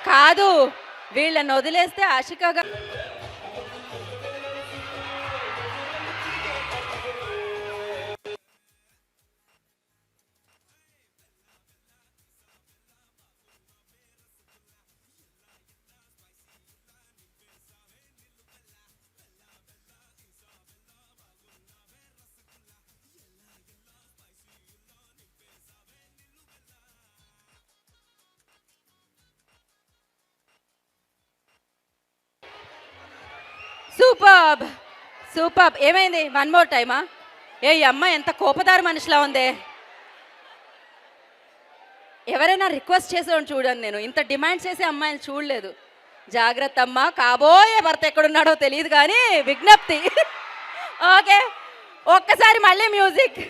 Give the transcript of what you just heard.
కాదు, వీళ్ళని వదిలేస్తే ఆశికగా సూపర్బ్ సూపర్బ్. ఏమైంది? వన్ మోర్ టైమా? ఏ ఈ అమ్మాయి ఎంత కోపదారి మనిషిలా ఉంది. ఎవరైనా రిక్వెస్ట్ చేసేవాడిని చూడండి, నేను ఇంత డిమాండ్ చేసే అమ్మాయిని చూడలేదు. జాగ్రత్త అమ్మా, కాబోయే భర్త ఎక్కడున్నాడో తెలియదు కానీ విజ్ఞప్తి. ఓకే, ఒక్కసారి మళ్ళీ మ్యూజిక్.